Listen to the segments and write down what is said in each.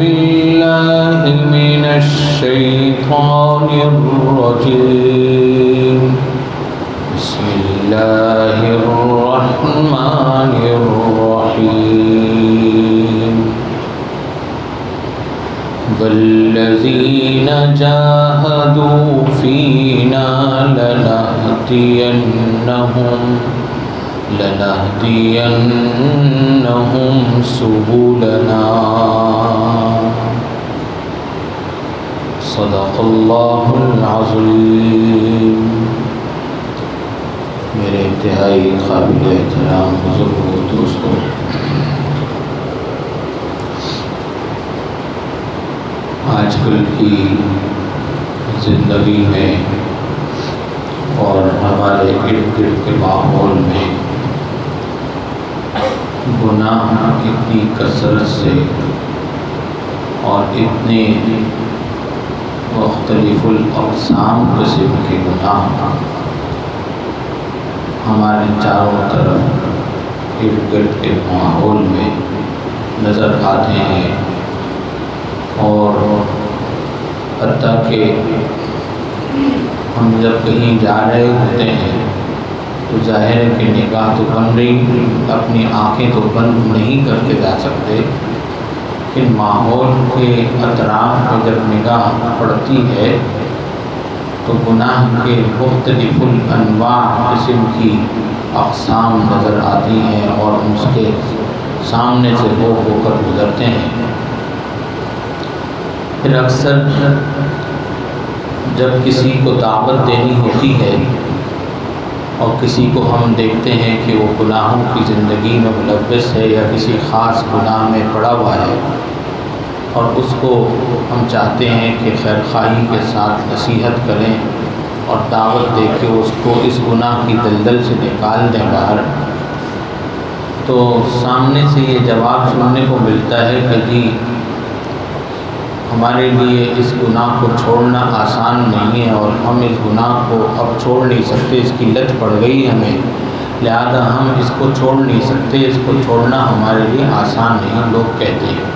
بالله من الشيطان الرجيم. بسم الله الرحمن الرحيم. والذين جاهدوا فينا لنهدينهم سبلنا. صدق اللہ العظیم. میرے انتہائی قابل احترام بزرگوں و دوستوں، آج کل کی زندگی میں اور ہمارے ارد گرد کے ماحول میں گناہ اتنی کثرت سے اور اتنے مختلف الاقسام قسم کے گناہ ہمارے چاروں طرف ارد گرد کے ماحول میں نظر آتے ہیں، اور حتیٰ کہ ہم جب کہیں جا رہے ہوتے ہیں تو ظاہر ہے کہ نگاہ تو بن رہی، اپنی آنکھیں تو بند نہیں کر کے جا سکتے، لیکن ماحول کے اطراف میں جب نگاہ پڑتی ہے تو گناہ کے مختلف الانواع قسم کی اقسام نظر آتی ہیں اور اس کے سامنے سے ہو کر گزرتے ہیں۔ پھر اکثر جب کسی کو دعوت دینی ہوتی ہے اور کسی کو ہم دیکھتے ہیں کہ وہ گناہوں کی زندگی میں ملوث ہے یا کسی خاص گناہ میں پڑا ہوا ہے، اور اس کو ہم چاہتے ہیں کہ خیر خواہی کے ساتھ نصیحت کریں اور دعوت دے کے اس کو اس گناہ کی دلدل سے نکال دیں باہر، تو سامنے سے یہ جواب سننے کو ملتا ہے کہ جی ہمارے لیے اس گناہ کو چھوڑنا آسان نہیں ہے، اور ہم اس گناہ کو اب چھوڑ نہیں سکتے، اس کی لت پڑ گئی ہمیں، لہذا ہم اس کو چھوڑ نہیں سکتے، اس کو چھوڑنا ہمارے لیے آسان نہیں، لوگ کہتے ہیں۔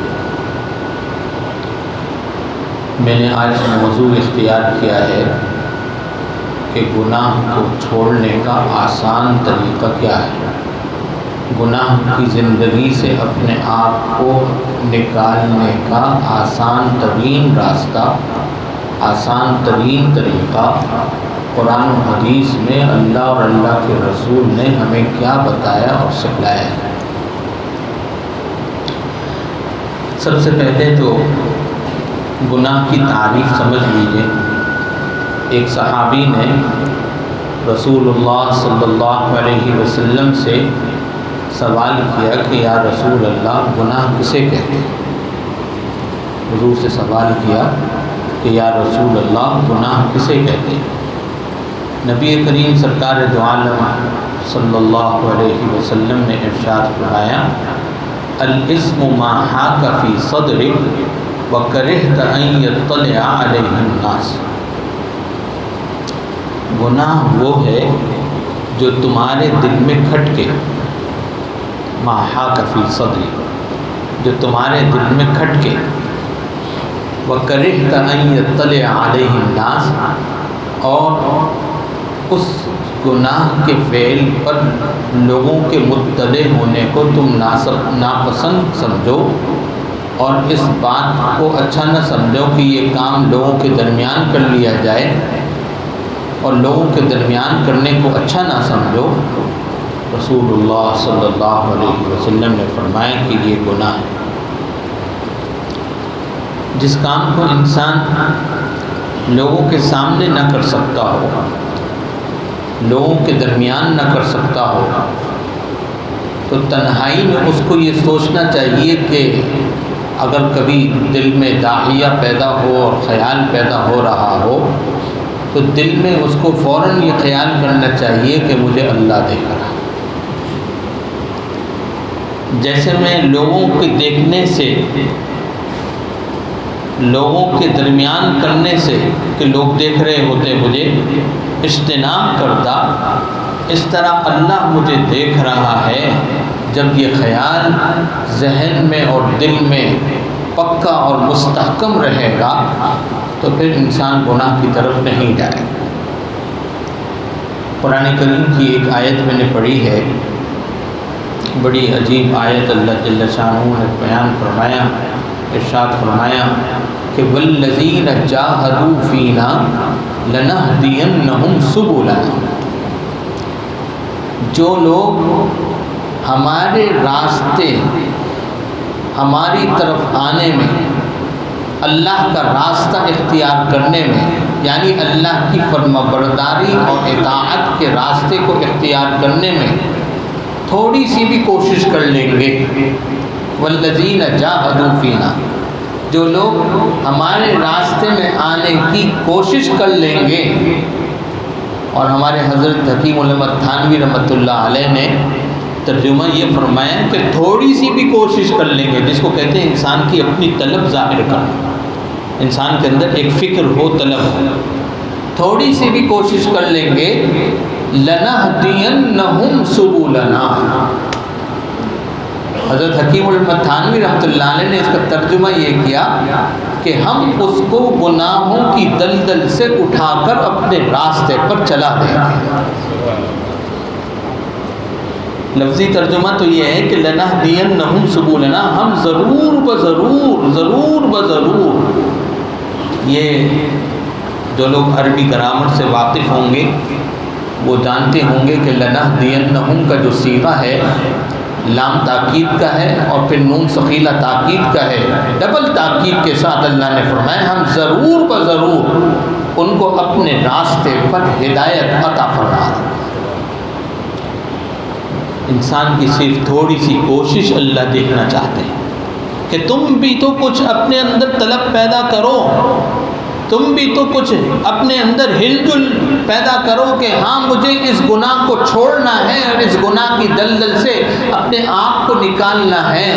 میں نے آج موضوع اختیار کیا ہے کہ گناہ کو چھوڑنے کا آسان طریقہ کیا ہے، گناہ کی زندگی سے اپنے آپ کو نکالنے کا آسان ترین راستہ، آسان ترین طریقہ قرآن و حدیث میں اللہ اور اللہ کے رسول نے ہمیں کیا بتایا اور سکھلایا ہے۔ سب سے پہلے تو گناہ کی تعریف سمجھ لیجیے۔ ایک صحابی نے رسول اللہ صلی اللہ علیہ وسلم سے سوال کیا کہ یا رسول اللہ گناہ کسے کہتے ہیں؟ حضور سے سوال کیا کہ یا رسول اللہ گناہ کسے کہتے ہیں؟ نبی کریم سرکار دو عالم صلی اللہ علیہ وسلم نے ارشاد فرمایا الاسم ما حاک فی صدرک وکرہت ان یطلع علیہ الناس۔ گناہ وہ ہے جو تمہارے دل میں کھٹ کے، ما حاک فی صدری، جو تمہارے دل میں کھٹ کے، وکرہت ان یطلع علیہ الناس، اور اس گناہ کے فعل پر لوگوں کے مطلع ہونے کو تم ناپسند سمجھو، اور اس بات کو اچھا نہ سمجھو کہ یہ کام لوگوں کے درمیان کر لیا جائے، اور لوگوں کے درمیان کرنے کو اچھا نہ سمجھو۔ رسول اللہ صلی اللہ علیہ وسلم نے فرمایا کہ یہ گناہ ہے۔ جس کام کو انسان لوگوں کے سامنے نہ کر سکتا ہو، لوگوں کے درمیان نہ کر سکتا ہو، تو تنہائی میں اس کو یہ سوچنا چاہیے کہ اگر کبھی دل میں داعیہ پیدا ہو اور خیال پیدا ہو رہا ہو تو دل میں اس کو فوراً یہ خیال کرنا چاہیے کہ مجھے اللہ دیکھ رہا۔ جیسے میں لوگوں کے دیکھنے سے، لوگوں کے درمیان کرنے سے کہ لوگ دیکھ رہے ہوتے مجھے اجتناب کرتا، اس طرح اللہ مجھے دیکھ رہا ہے۔ جب یہ خیال ذہن میں اور دل میں پکا اور مستحکم رہے گا تو پھر انسان گناہ کی طرف نہیں جائے. قرآن کریم کی ایک آیت میں نے پڑھی ہے، بڑی عجیب آیت. اللہ جل شانہ نے بیان فرمایا، ارشاد فرمایا کہ والذین جاہدوا فینا لنہدینہم سبلنا. جو لوگ ہمارے راستے ہماری طرف آنے میں، اللہ کا راستہ اختیار کرنے میں، یعنی اللہ کی فرما برداری اور اطاعت کے راستے کو اختیار کرنے میں تھوڑی سی بھی کوشش کر لیں گے. والذین جاہدوا فینا، جو لوگ ہمارے راستے میں آنے کی کوشش کر لیں گے. اور ہمارے حضرت حکیم علامہ تھانوی رحمۃ اللہ علیہ نے ترجمہ یہ فرمایا کہ تھوڑی سی بھی کوشش کر لیں گے، جس کو کہتے ہیں انسان کی اپنی طلب ظاہر کرنا، انسان کے اندر ایک فکر ہو، طلب ہو، تھوڑی سی بھی کوشش کر لیں گے. لنہدینہم سبلنا. حضرت حکیم علامہ تھانوی رحمۃ اللہ علیہ نے اس کا ترجمہ یہ کیا کہ ہم اس کو گناہوں کی دلدل سے اٹھا کر اپنے راستے پر چلا دیں گے. لفظی ترجمہ تو یہ ہے کہ لنہدینہم سبلنا، ہم ضرور بضرور. یہ جو لوگ عربی گرامر سے واقف ہوں گے وہ جانتے ہوں گے کہ لنہدینہم کا جو صیغہ ہے لام تاکید کا ہے اور پھر نون ثقیلہ تاکید کا ہے. ڈبل تاکید کے ساتھ اللہ نے فرمایا ہم ضرور بضرور ان کو اپنے راستے پر ہدایت عطا فرما دیں. انسان کی صرف تھوڑی سی کوشش اللہ دیکھنا چاہتے ہیں کہ تم بھی تو کچھ اپنے اندر طلب پیدا کرو، تم بھی تو کچھ اپنے اندر ہل جل پیدا کرو کہ ہاں مجھے اس گناہ کو چھوڑنا ہے اور اس گناہ کی دلدل سے اپنے آپ کو نکالنا ہے.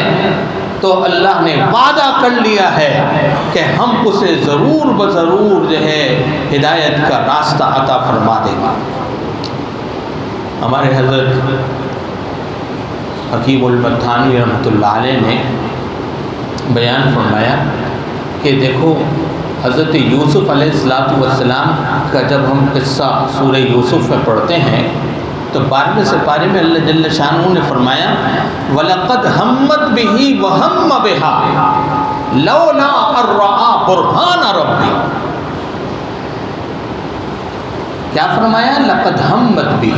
تو اللہ نے وعدہ کر لیا ہے کہ ہم اسے ضرور بضرور جو ہے ہدایت کا راستہ عطا فرما دیں گے. ہمارے حضرت حکیم علامہ تھانوی رحمۃ اللہ علیہ نے بیان فرمایا کہ دیکھو حضرت یوسف علیہ السلام کا جب ہم قصہ سورہ یوسف میں پڑھتے ہیں تو 12ویں سپارے میں اللہ جل شانہ نے فرمایا وَلَقَدْ هَمَّتْ بِهِ وَهَمَّ بِهَا لَوْلَا أَن رَّأَىٰ بُرْهَانَ رَبِّهِ. کیا فرمایا؟ لَقَدْ هَمَّتْ بِهِ،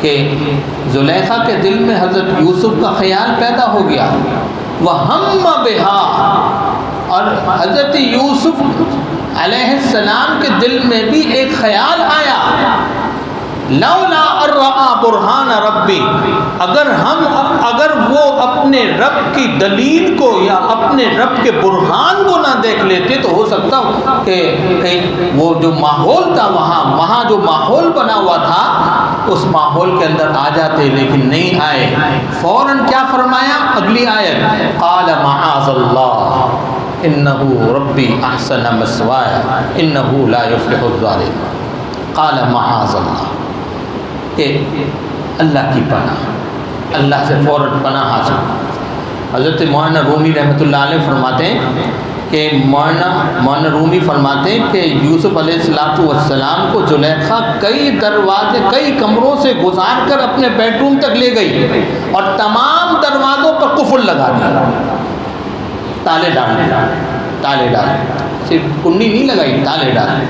کہ زلیخا کے دل میں حضرت یوسف کا خیال پیدا ہو گیا. وَهَمَّ بِهَا، اور حضرت یوسف علیہ السلام کے دل میں بھی ایک خیال آیا لولا ان رأى برہان ربی، اگر وہ اپنے رب کی دلیل کو یا اپنے رب کے برہان کو نہ دیکھ لیتے تو ہو سکتا کہ وہ جو ماحول تھا وہاں جو ماحول بنا ہوا تھا اس ماحول کے اندر آ جاتے، لیکن نہیں آئے. فوراً کیا فرمایا؟ اگلی آیت قال معاذ اللہ انہ ربی احسن مثوایا انہ لا یفلح الظالمون. قال معاذ اللہ، کہ اللہ کی پناہ، اللہ سے فوراً پناہ حاصل. حضرت مولانا رومی رحمۃ اللہ علیہ فرماتے ہیں کہ مولانا رومی فرماتے ہیں کہ یوسف علیہ السلام کو زلیخا کئی دروازے کئی کمروں سے گزار کر اپنے بیڈ روم تک لے گئی اور تمام دروازوں پر قفل لگا دیا، تالے ڈالے، صرف کنی نہیں لگائی، تالے ڈالے.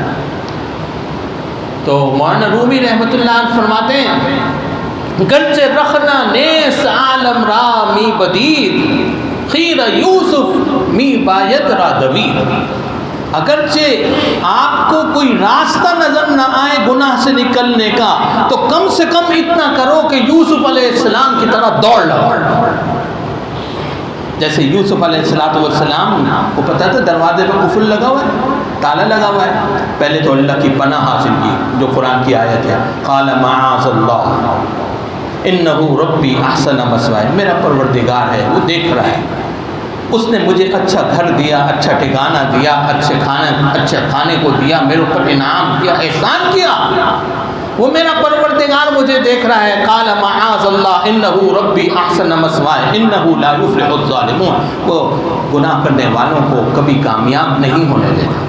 تو مولانا رومی رحمۃ اللہ علیہ فرماتے ہیں گرچہ رخنا نیس عالم را می بدید خیر یوسف می باید را دوید. اگرچہ آپ کو کوئی راستہ نظر نہ آئے گناہ سے نکلنے کا تو کم سے کم اتنا کرو کہ یوسف علیہ السلام کی طرح دوڑ لگاؤ. جیسے یوسف علیہ السلام کو پتہ تھا دروازے پر قفل لگا ہوا ہے، تالا لگا ہوا ہے، پہلے تو اللہ کی پناہ حاصل کی جو قرآن کی آیت ہے قال معاذ اللہ انہ ربی احسن مثوایا، میرا پروردگار ہے وہ دیکھ رہا ہے، اس نے مجھے اچھا گھر دیا، اچھا ٹھکانہ دیا، اچھے کھانے کو دیا، میرے اوپر انعام کیا، احسان کیا. وہ میرا پروردگار مجھے دیکھ رہا ہے. قال معاذ اللہ انہ ربی احسن مثوائے انہ لا یفلح الظالمون. وہ گناہ کرنے والوں کو کبھی کامیاب نہیں ہونے دیتا.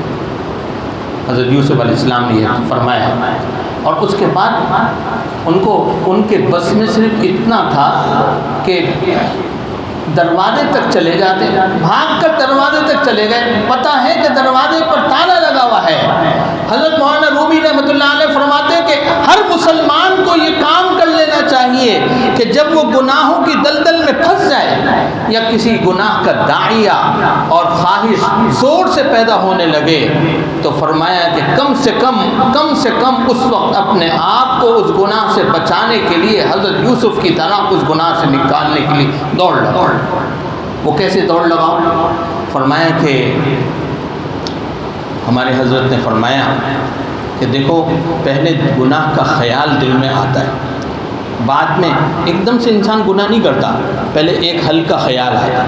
حضرت یوسف علیہ السلام نے یہ فرمایا. اور اس کے بعد ان کے بس میں صرف اتنا تھا کہ دروازے تک چلے جاتے, بھاگ کر دروازے تک چلے گئے. پتہ ہے کہ دروازے پر تالا لگا ہوا ہے. حضرت مولانا رومی رحمۃ اللہ علیہ فرماتے ہیں کہ ہر مسلمان کو یہ کام کر لینا چاہیے کہ جب وہ گناہوں کی دلدل میں پھنس جائے یا کسی گناہ کا داعیہ اور خواہش زور سے پیدا ہونے لگے تو فرمایا کہ کم سے کم اس وقت اپنے آپ کو اس گناہ سے بچانے کے لیے حضرت یوسف کی طرح اس گناہ سے نکالنے کے لیے دوڑ لگا. وہ کیسے دوڑ لگاؤ؟ فرمایا کہ ہمارے حضرت نے فرمایا کہ دیکھو پہلے گناہ کا خیال دل میں آتا ہے, بعد میں ایک دم سے انسان گناہ نہیں کرتا, پہلے ایک ہلکا خیال آتا,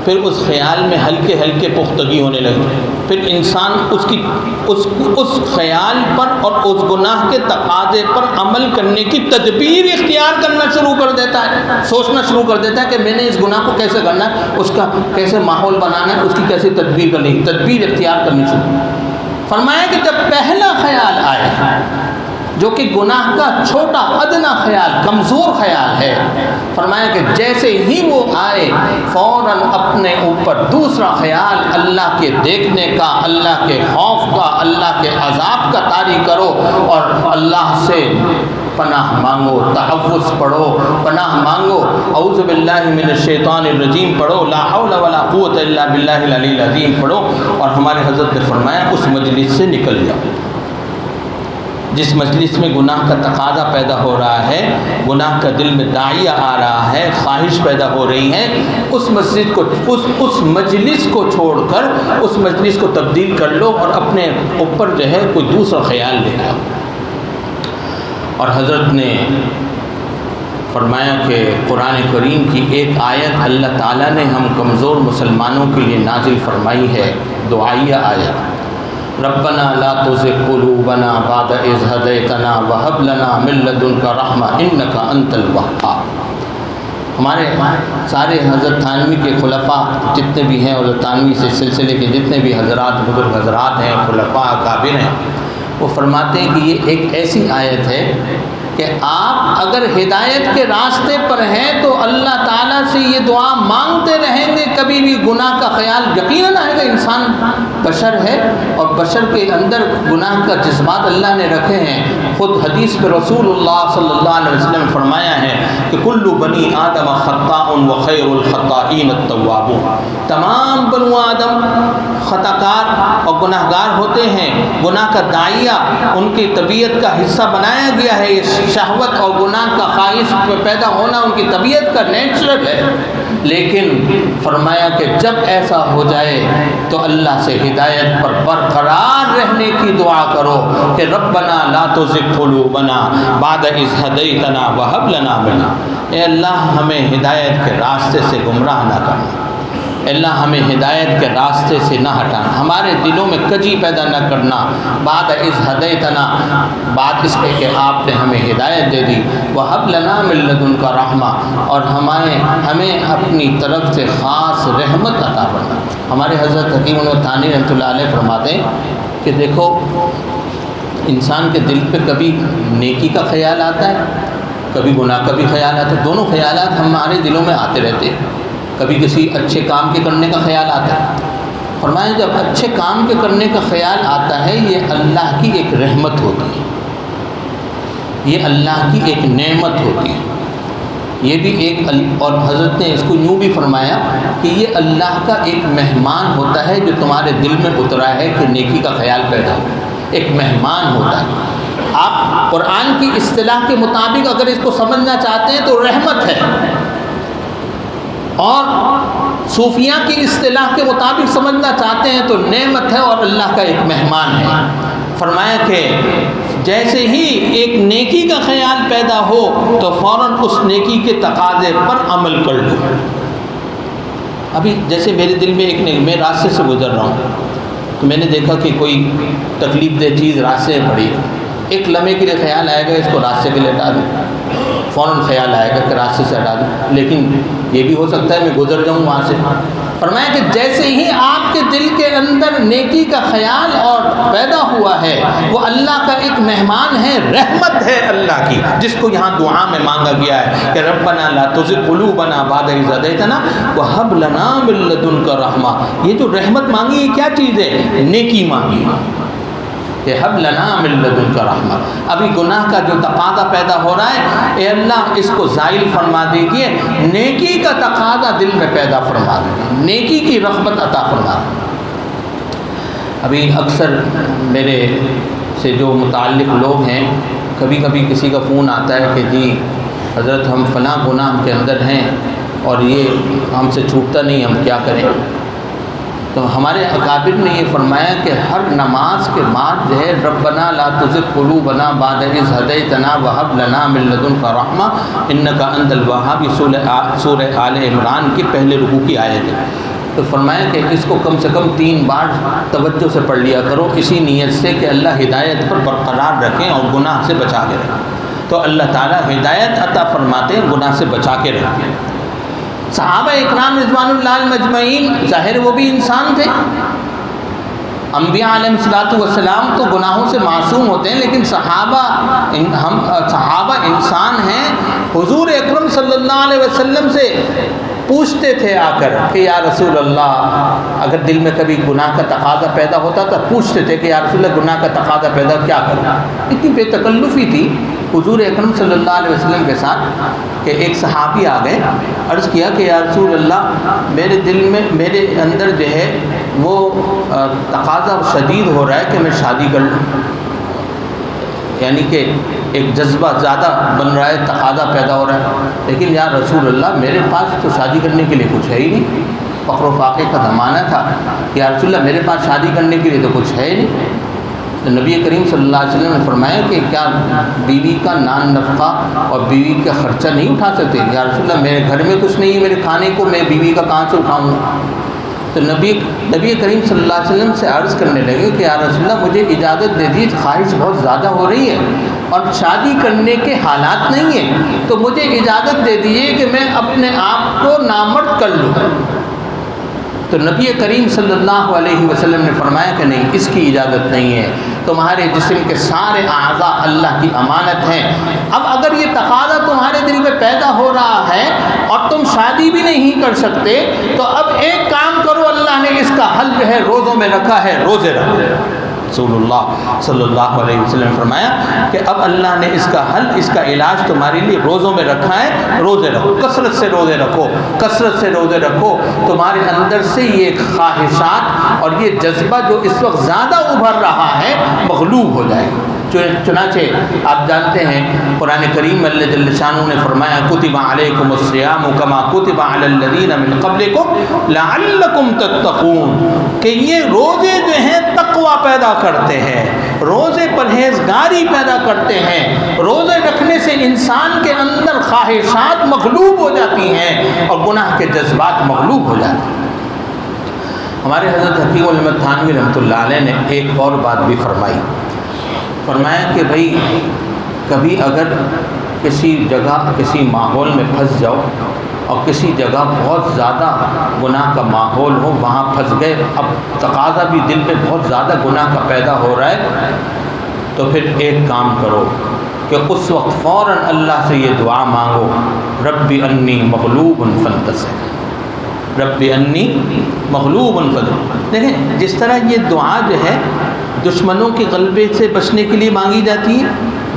پھر اس خیال میں ہلکے پختگی ہونے لگی, پھر انسان اس خیال پر اور اس گناہ کے تقاضے پر عمل کرنے کی تدبیر اختیار کرنا شروع کر دیتا ہے, سوچنا شروع کر دیتا ہے کہ میں نے اس گناہ کو کیسے کرنا ہے, اس کا کیسے ماحول بنانا ہے, اس کی کیسے تدبیر کرنی, تدبیر اختیار کرنی شروع. فرمایا کہ جب پہلا خیال آئے جو کہ گناہ کا چھوٹا ادنا خیال, کمزور خیال ہے, فرمایا کہ جیسے ہی وہ آئے فوراً اپنے اوپر دوسرا خیال اللہ کے دیکھنے کا, اللہ کے خوف کا, اللہ کے عذاب کا طاری کرو اور اللہ سے پناہ مانگو, تحفظ پڑھو, پناہ مانگو, اعوذ باللہ من الشیطان الرجیم پڑھو, لا حول ولا قوت الا باللہ العلی العظیم پڑھو. اور ہمارے حضرت نے فرمایا اس مجلس سے نکل جاؤ. جس مجلس میں گناہ کا تقاضا پیدا ہو رہا ہے, گناہ کا دل میں داعیہ آ رہا ہے, خواہش پیدا ہو رہی ہے, اس مجلس کو چھوڑ کر اس مجلس کو تبدیل کر لو اور اپنے اوپر جو ہے کوئی دوسرا خیال لے آؤ. اور حضرت نے فرمایا کہ قرآن کریم کی ایک آیت اللہ تعالیٰ نے ہم کمزور مسلمانوں کے لیے نازل فرمائی ہے, دعائیہ آیت, ربنا لا تزغ قلوبنا بعد اذ هديتنا وهب لنا من لدنك رحمة انك انت الوهاب. ہمارے سارے حضرت تھانوی کے خلفاء جتنے بھی ہیں, حضرت تھانوی سے سلسلے کے جتنے بھی حضرات بزرگ حضرات ہیں, خلفاء اکابر ہیں, وہ فرماتے ہیں کہ یہ ایک ایسی آیت ہے کہ آپ اگر ہدایت کے راستے پر ہیں تو اللہ تعالیٰ سے یہ دعا مانگتے رہیں گے, کبھی بھی گناہ کا خیال یقیناً آئے گا. انسان بشر ہے اور بشر کے اندر گناہ کا جذبات اللہ نے رکھے ہیں. خود حدیث پہ رسول اللہ صلی اللہ علیہ وسلم نے فرمایا ہے کہ کل بنی آدم خطاء وخیر الخطائین التوابون. تمام بنو آدم خطا کار اور گناہ گار ہوتے ہیں. گناہ کا داعیہ ان کی طبیعت کا حصہ بنایا گیا ہے. یہ شہوت اور گناہ کا خواہش پیدا ہونا ان کی طبیعت کا نیچرل ہے. لیکن فرمایا کہ جب ایسا ہو جائے تو اللہ سے ہدایت پر برقرار رہنے کی دعا کرو کہ ربنا لا تزغ قلوبنا بعد اذ ہدیتنا وہب لنا من. اے اللہ ہمیں ہدایت کے راستے سے گمراہ نہ کرنا, اللہ ہمیں ہدایت کے راستے سے نہ ہٹانا, ہمارے دلوں میں کجی پیدا نہ کرنا. بعد اذ ہدیتنا, بعد اس کے کہ آپ نے ہمیں ہدایت دے دی, وہب لنا من لدنک رحمہ, اور ہمیں اپنی طرف سے خاص رحمت عطا فرما. ہمارے حضرت حکیم التھانی رحمۃ اللہ علیہ فرماتے ہیں کہ دیکھو انسان کے دل پہ کبھی نیکی کا خیال آتا ہے, کبھی گناہ کا بھی خیال آتا ہے. دونوں خیالات ہمارے دلوں میں آتے رہتے ہیں. کبھی کسی اچھے کام کے کرنے کا خیال آتا ہے. فرمایا جب اچھے کام کے کرنے کا خیال آتا ہے یہ اللہ کی ایک رحمت ہوتی ہے, یہ اللہ کی ایک نعمت ہوتی ہے. یہ بھی ایک, اور حضرت نے اس کو یوں بھی فرمایا کہ یہ اللہ کا ایک مہمان ہوتا ہے جو تمہارے دل میں اترا ہے کہ نیکی کا خیال پیدا ہو. ایک مہمان ہوتا ہے. آپ قرآن کی اصطلاح کے مطابق اگر اس کو سمجھنا چاہتے ہیں تو رحمت ہے, اور صوفیہ کی اصطلاح کے مطابق سمجھنا چاہتے ہیں تو نعمت ہے اور اللہ کا ایک مہمان ہے. فرمایا کہ جیسے ہی ایک نیکی کا خیال پیدا ہو تو فوراً اس نیکی کے تقاضے پر عمل کر لو. ابھی جیسے میرے دل میں میں راستے سے گزر رہا ہوں تو میں نے دیکھا کہ کوئی تکلیف دہ چیز راستے میں پڑی, ایک لمحے کے لیے خیال آئے گا اس کو راستے کے لیے ہٹا دوں، فوراً خیال آئے گا کہ راستے سے ہٹا دوں، لیکن یہ بھی ہو سکتا ہے میں گزر جاؤں وہاں سے۔ فرمایا کہ جیسے ہی آپ کے دل کے اندر نیکی کا خیال اور پیدا ہوا ہے، وہ اللہ کا ایک مہمان ہے، رحمت ہے اللہ کی، جس کو یہاں دعا میں مانگا گیا ہے کہ ربنا لا تزغ قلوبنا بعد اذ ہدیتنا وہب لنا من لدنک رحمہ۔ یہ جو رحمت مانگی یہ کیا چیز ہے؟ نیکی مانگی کہ حب لنا من لدنک رحمہ۔ ابھی گناہ کا جو تقاضا پیدا ہو رہا ہے، اے اللہ اس کو زائل فرما دیجیے، نیکی کا تقاضا دل میں پیدا فرما دیجیے، نیکی کی رغبت عطا فرما دیجیے۔ ابھی اکثر میرے سے جو متعلق لوگ ہیں، کبھی کبھی کسی کا فون آتا ہے کہ جی حضرت ہم فلاں گناہ کے اندر ہیں اور یہ ہم سے چھوٹتا نہیں، ہم کیا کریں؟ تو ہمارے اکابر نے یہ فرمایا کہ ہر نماز کے بعد جو ہے ربنا لا تزغ قلوبنا بعد اذ ہدیتنا وہب لنا من لدنک رحمہ انک انت الوہاب، سورہ آل عمران کی پہلے رکوع کی آیت ہے۔ تو فرمایا کہ اس کو کم سے کم 3 بار توجہ سے پڑھ لیا کرو، اسی نیت سے کہ اللہ ہدایت پر برقرار رکھیں اور گناہ سے بچا کے رکھیں، تو اللہ تعالیٰ ہدایت عطا فرماتے ہیں، گناہ سے بچا کے رکھیں۔ صحابہ اکرام رضوان اللہ مجمعین، ظاہر وہ بھی انسان تھے، انبیاء علیہ السلام تو گناہوں سے معصوم ہوتے ہیں، لیکن صحابہ انسان ہیں۔ حضور اکرم صلی اللہ علیہ وسلم سے پوچھتے تھے آ کر کہ یا رسول اللہ، اگر دل میں کبھی گناہ کا تقاضا پیدا ہوتا تو پوچھتے تھے کہ یا رسول اللہ گناہ کا تقاضا پیدا کیا کروں؟ اتنی بے تکلفی تھی حضور اکرم صلی اللہ علیہ وسلم کے ساتھ کہ ایک صحابی آ گئے، عرض کیا کہ یا رسول اللہ میرے دل میں، میرے اندر جو ہے وہ تقاضا شدید ہو رہا ہے کہ میں شادی کر لوں، یعنی کہ ایک جذبہ زیادہ بن رہا ہے، تقاضا پیدا ہو رہا ہے، لیکن یا رسول اللہ میرے پاس تو شادی کرنے کے لیے کچھ ہے ہی نہیں، فقر و فاقے کا زمانہ تھا، یا رسول اللہ میرے پاس شادی کرنے کے لیے تو کچھ ہے ہی نہیں۔ تو نبی کریم صلی اللہ علیہ وسلم نے فرمایا کہ کیا بیوی کا نان نفقہ اور بیوی کا خرچہ نہیں اٹھا سکتے؟ یا رسول اللہ میرے گھر میں کچھ نہیں ہے، میرے کھانے کو میں بیوی کا کہاں سے اٹھاؤں گا؟ تو نبی کریم صلی اللہ علیہ وسلم سے عرض کرنے لگے کہ یا رسول اللہ مجھے اجازت دے دیجیے، خواہش بہت زیادہ ہو رہی ہے اور شادی کرنے کے حالات نہیں ہیں، تو مجھے اجازت دے دیجیے کہ میں اپنے آپ کو نامرد کر لوں۔ تو نبی کریم صلی اللہ علیہ وسلم نے فرمایا کہ نہیں، اس کی اجازت نہیں ہے، تمہارے جسم کے سارے اعضاء اللہ کی امانت ہیں۔ اب اگر یہ تقاضا تمہارے دل میں پیدا ہو رہا ہے اور تم شادی بھی نہیں کر سکتے، تو اب ایک کام کرو، اللہ نے اس کا حل جو ہے روزوں میں رکھا ہے، روزے رکھو۔ رسول اللہ صلی اللہ علیہ وسلم نے فرمایا کہ اب اللہ نے اس کا حل، اس کا علاج تمہارے لیے روزوں میں رکھا ہے، روزے رکھو، کثرت سے روزے رکھو، کثرت سے روزے رکھو، تمہارے اندر سے یہ خواہشات اور یہ جذبہ جو اس وقت زیادہ ابھر رہا ہے مغلوب ہو جائے گا۔ چنانچہ آپ جانتے ہیں قرآن کریم اللہ جل شانہ نے فرمایا کتب علیکم الصیام کما کتب علی الذین من قبلکم لعلکم تتقون، کہ یہ روزے جو ہیں تقوی پیدا کرتے ہیں، روزے پرہیزگاری پیدا کرتے ہیں، روزے رکھنے سے انسان کے اندر خواہشات مغلوب ہو جاتی ہیں اور گناہ کے جذبات مغلوب ہو جاتے ہیں۔ ہمارے حضرت حکیم احمد تھانوی رحمۃ اللہ علیہ نے ایک اور بات بھی فرمایا کہ بھائی کبھی اگر کسی جگہ کسی ماحول میں پھنس جاؤ اور کسی جگہ بہت زیادہ گناہ کا ماحول ہو، وہاں پھنس گئے، اب تقاضا بھی دل پہ بہت زیادہ گناہ کا پیدا ہو رہا ہے، تو پھر ایک کام کرو کہ اس وقت فوراً اللہ سے یہ دعا مانگو، رب انی مغلوب فانتصر، رب انی مغلوب فانتصر۔ دیکھیں جس طرح یہ دعا جو ہے دشمنوں کے غلبے سے بچنے کے لیے مانگی جاتی ہے،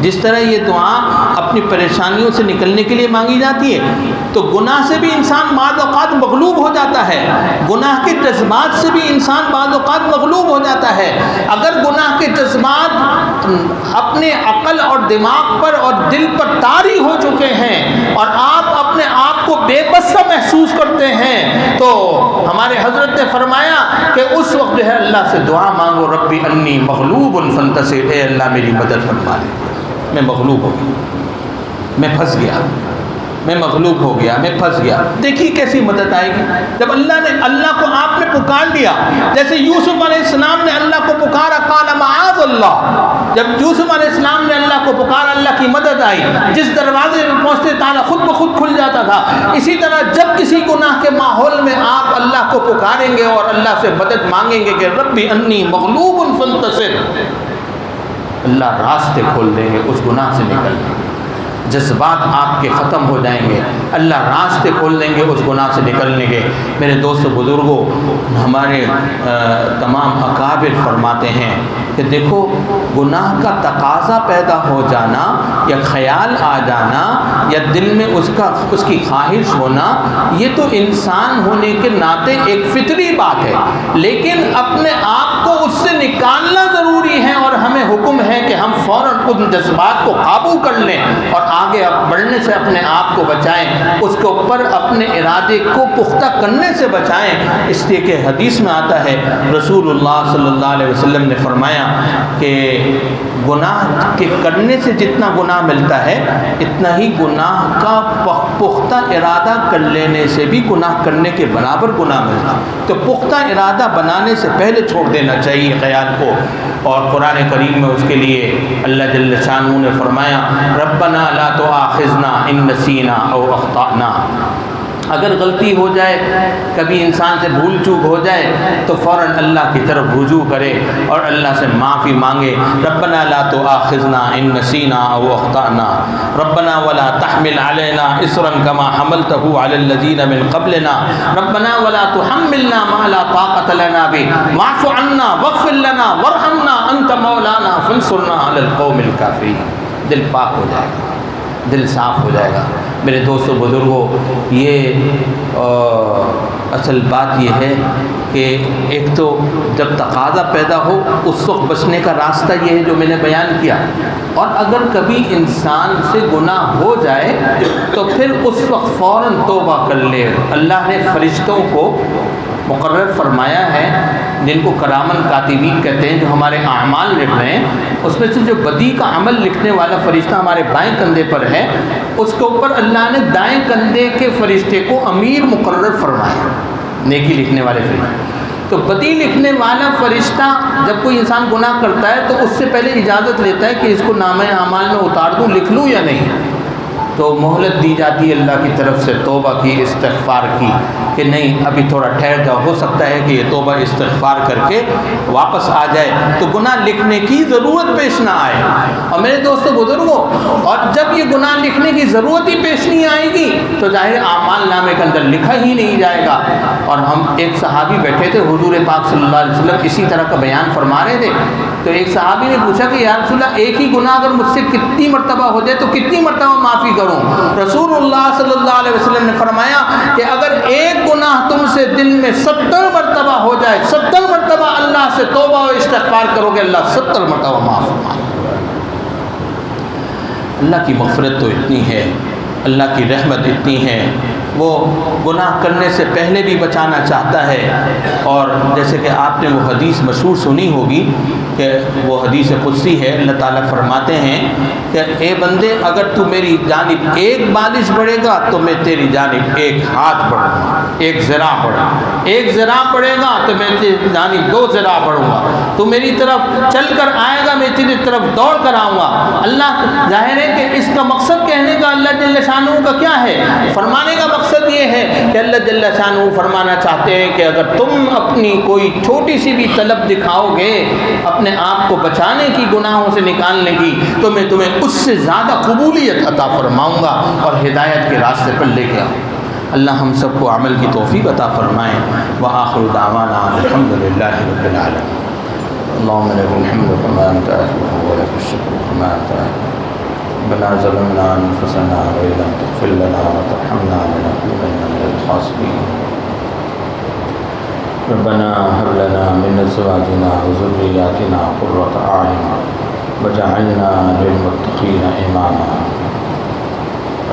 جس طرح یہ دعا اپنی پریشانیوں سے نکلنے کے لیے مانگی جاتی ہے، تو گناہ سے بھی انسان بعض اوقات مغلوب ہو جاتا ہے، گناہ کے جذبات سے بھی انسان بعض اوقات مغلوب ہو جاتا ہے۔ اگر گناہ کے جذبات اپنے عقل اور دماغ پر اور دل پر طاری ہو چکے ہیں اور آپ اپنے آپ کو بے بس سا محسوس کرتے ہیں، تو ہمارے حضرت نے فرمایا کہ اس وقت جو ہے اللہ سے دعا مانگو، رب انی مغلوب فانتصر، اے اللہ میری مدد فرما دے، میں مغلوب ہو گیا، میں پھنس گیا، میں مغلوب ہو گیا، میں پھنس گیا۔ دیکھیے کیسی مدد آئے گی جب اللہ کو آپ نے پکار لیا، جیسے یوسف علیہ السلام نے اللہ کو پکارا، قال معاذ اللہ، جب یوسف علیہ السلام نے اللہ کو پکارا، اللہ کی مدد آئی، جس دروازے میں پہنچتے تالا خود بخود کھل جاتا تھا۔ اسی طرح جب کسی گناہ کے ماحول میں آپ اللہ کو پکاریں گے اور اللہ سے مدد مانگیں گے کہ ربی انی مغلوب فانتصر، اللہ راستے کھول دیں گے اس گناہ سے نکلنے کے، جذبات آپ کے ختم ہو جائیں گے، اللہ راستے کھول دیں گے اس گناہ سے نکلنے کے۔ میرے دوست بزرگوں، ہمارے تمام اکابر فرماتے ہیں کہ دیکھو، گناہ کا تقاضا پیدا ہو جانا یا خیال آ جانا یا دل میں اس کی خواہش ہونا، یہ تو انسان ہونے کے ناطے ایک فطری بات ہے، لیکن اپنے آپ کو اس سے نکالنا ضروری ہے، اور ہمیں حکم ہے کہ ہم فوراً ان جذبات کو قابو کر لیں اور آگے بڑھنے سے اپنے آپ کو بچائیں، اس کے اوپر اپنے ارادے کو پختہ کرنے سے بچائیں۔ اس لیے کہ حدیث میں آتا ہے، رسول اللہ صلی اللہ علیہ وسلم نے فرمایا کہ گناہ کے کرنے سے جتنا گناہ ملتا ہے، اتنا ہی گناہ کا پختہ ارادہ کر لینے سے بھی گناہ کرنے کے برابر گناہ ملتا ہے۔ تو پختہ ارادہ بنانے سے پہلے چھوڑ دینا چاہیے خیال کو۔ اور قرآن کریم میں اس کے لیے اللہ جل شانہ نے فرمایا، ربنا لا تؤاخذنا ان نسینا او اخطأنا، اگر غلطی ہو جائے، کبھی انسان سے بھول چوک ہو جائے تو فوراً اللہ کی طرف رجوع کرے اور اللہ سے معافی مانگے۔ ربنا لا تؤاخذنا ان نسینا او اخطأنا ربنا ولا تحمل علينا اصرا كما حملته على الذين من قبلنا ربنا ولا تحملنا ما لا طاقة لنا به واعف عنا واغفر لنا وارحمنا انت مولانا فانصرنا على القوم الكافرين۔ دل پاک ہو جائے گا، دل صاف ہو جائے گا۔ میرے دوستو بزرگوں، یہ اصل بات یہ ہے کہ ایک تو جب تقاضا پیدا ہو اس وقت بچنے کا راستہ یہ ہے جو میں نے بیان کیا، اور اگر کبھی انسان سے گناہ ہو جائے تو پھر اس وقت فوراً توبہ کر لے۔ اللہ نے فرشتوں کو مقرر فرمایا ہے، جن کو کرامن کاتبین کہتے ہیں، جو ہمارے اعمال لکھ رہے ہیں، اس میں سے جو بدی کا عمل لکھنے والا فرشتہ ہمارے بائیں کندھے پر ہے، اس کے اوپر اللہ نے دائیں کندھے کے فرشتے کو امیر مقرر فرمایا، نیکی لکھنے والے فرشتے۔ تو بدی لکھنے والا فرشتہ جب کوئی انسان گناہ کرتا ہے تو اس سے پہلے اجازت لیتا ہے کہ اس کو نامہ اعمال میں اتار دوں، لکھ لوں یا نہیں، تو مہلت دی جاتی ہے اللہ کی طرف سے توبہ کی، استغفار کی، کہ نہیں ابھی تھوڑا ٹھہر جاؤ، ہو سکتا ہے کہ یہ توبہ استغفار کر کے واپس آ جائے، تو گناہ لکھنے کی ضرورت پیش نہ آئے۔ اور میرے دوستو بزرگوں، اور جب یہ گناہ لکھنے کی ضرورت ہی پیش نہیں آئے گی تو ظاہر اعمال نامے کے اندر لکھا ہی نہیں جائے گا۔ اور ہم ایک صحابی بیٹھے تھے، حضور پاک صلی اللہ علیہ وسلم اسی طرح کا بیان فرما رہے تھے، تو ایک صحابی نے پوچھا کہ یا رسول اللہ، ایک ہی گناہ اگر مجھ سے کتنی مرتبہ ہو جائے تو کتنی مرتبہ معافی کروں؟ رسول اللہ صلی اللہ علیہ وسلم نے فرمایا کہ اگر ایک گناہ تم سے دن میں 70 مرتبہ ہو جائے، 70 مرتبہ اللہ سے توبہ و استغفار کرو گے، اللہ 70 مرتبہ معاف فرمائے۔ اللہ کی مغفرت تو اتنی ہے، اللہ کی رحمت اتنی ہے، وہ گناہ کرنے سے پہلے بھی بچانا چاہتا ہے۔ اور جیسے کہ آپ نے وہ حدیث مشہور سنی ہوگی کہ وہ حدیث قدسی ہے، اللہ تعالیٰ فرماتے ہیں کہ اے بندے، اگر تو میری جانب ایک بالش بڑھے گا تو میں تیری جانب ایک ہاتھ بڑھوں گا، ایک ذراع بڑھے گا، ایک ذراع بڑھے گا تو میں تیری جانب 2 ذراع بڑھوں گا، تو میری طرف چل کر آئے گا، میں تیری طرف دوڑ کر آؤں گا۔ اللہ ظاہر ہے کہ اس کا مقصد کہنے کا اللہ جل شانہ کا کیا ہے؟ فرمانے کا مقصد یہ ہے کہ اللہ جل شانہ فرمانا چاہتے ہیں کہ اگر تم اپنی کوئی چھوٹی سی بھی طلب دکھاؤ گے اپنے آپ کو بچانے کی، گناہوں سے نکالنے کی، تو میں تمہیں اس سے زیادہ قبولیت عطا فرماؤں گا اور ہدایت کے راستے پر لے کے آؤں۔ اللہ ہم سب کو عمل کی توفیق عطا فرمائے۔ وآخر دعوانا الحمدللہ رب العالمین۔ اللهم لك الحمد كما أنت أهل ولك الشكر كما أنت أهل۔ ربنا ظلمنا أنفسنا وإن لم تغفر لنا وترحمنا لنكونن من الخاسرين۔ ربنا هب لنا من أزواجنا وذرياتنا قرة أعين وجعلنا للمتقين إماما۔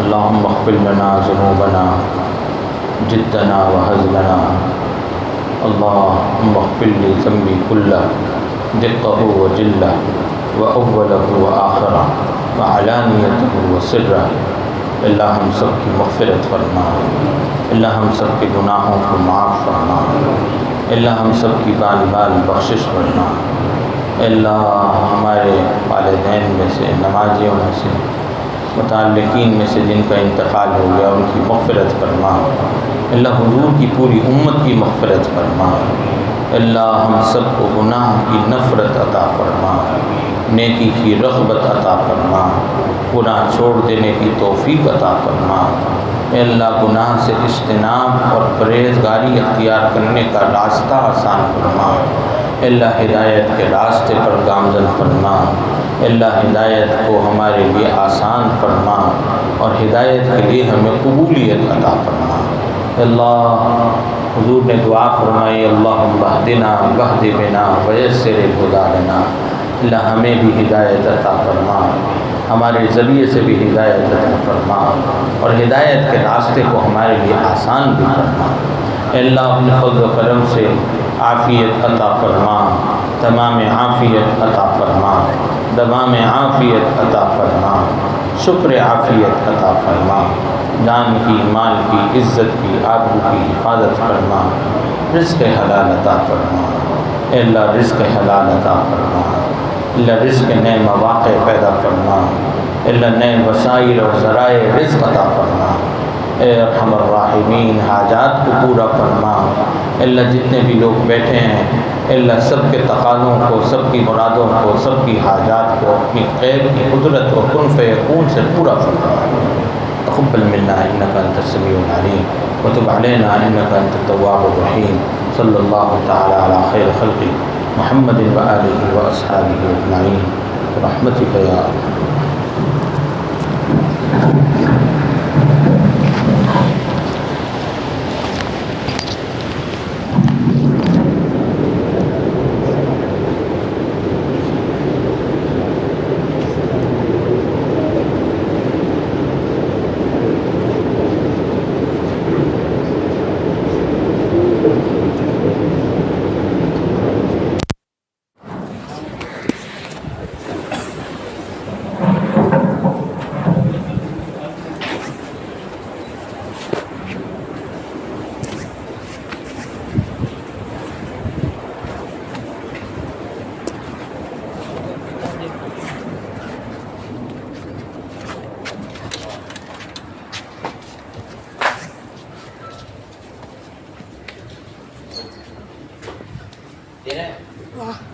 اللهم اغفر لنا ذنوبنا جدنا وهزلنا۔ اللهم اغفر لي ذنبي كله دقه وجله وأوله وآخره وعلانيته وسره۔ اللہ ہم سب کی مغفرت فرما، اللہ ہم سب کے گناہوں کو معاف فرما، اللہ ہم سب کی بال بال بخشش فرما۔ اللہ ہمارے والدین میں سے، نمازیوں میں سے، متعلقین میں سے جن کا انتقال ہو گیا ان کی مغفرت فرما۔ اللہ حضور کی پوری امت کی مغفرت فرما۔ اللہ ہم سب کو گناہ کی نفرت عطا فرما، نیکی کی رغبت عطا فرما، گناہ چھوڑ دینے کی توفیق عطا فرما۔ اے اللہ گناہ سے اجتناب اور پرہیزگاری اختیار کرنے کا راستہ آسان فرما۔ اے اللہ ہدایت کے راستے پر گامزن فرما۔ اے اللہ ہدایت کو ہمارے لیے آسان فرما اور ہدایت کے لیے ہمیں قبولیت عطا فرما۔ اے اللہ حضور نے دعا فرمائی، اللہم اہدنا واہد بنا ویسر الہدی لنا۔ اللہ ہمیں بھی ہدایت عطا فرما، ہمارے ذریعے سے بھی ہدایت عطا فرما اور ہدایت کے راستے کو ہمارے لیے آسان بھی فرما۔ اے اللہ اپنے فضل و کرم سے عافیت عطا فرما، تمام عافیت عطا فرما، دوام عافیت عطا فرما، شکر عافیت عطا فرما، جان کی، مال کی، عزت کی، آبرو کی حفاظت فرما، رزق حلال عطا فرما۔ اے اللہ رزق حلال عطا فرما، اللہ رزق نئے مواقع پیدا فرما، اللہ نئے وسائل اور ذرائع رزق عطا فرما۔ اے ارحم الراحمین حاجات کو پورا فرما۔ اللہ جتنے بھی لوگ بیٹھے ہیں اللہ سب کے تقاضوں کو، سب کی مرادوں کو، سب کی حاجات کو اپنی غیب کی قدرت و کن فیکون سے پورا فرما۔ تقبل منا انک انت السمیع العلیم وتب علینا انک انت التواب الرحیم۔ صلی اللہ تعالی علی خیر خلق محمد وآلہ واصحابہ اجمعین برحمتک یا ارحم۔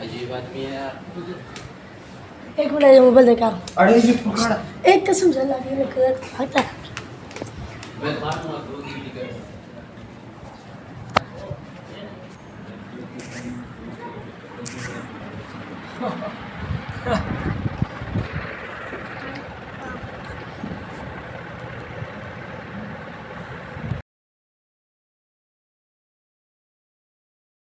عجیب آدمی ہے یار۔ ایک منٹ موبائل دیکھا ایک قسم سے اللہ کی میں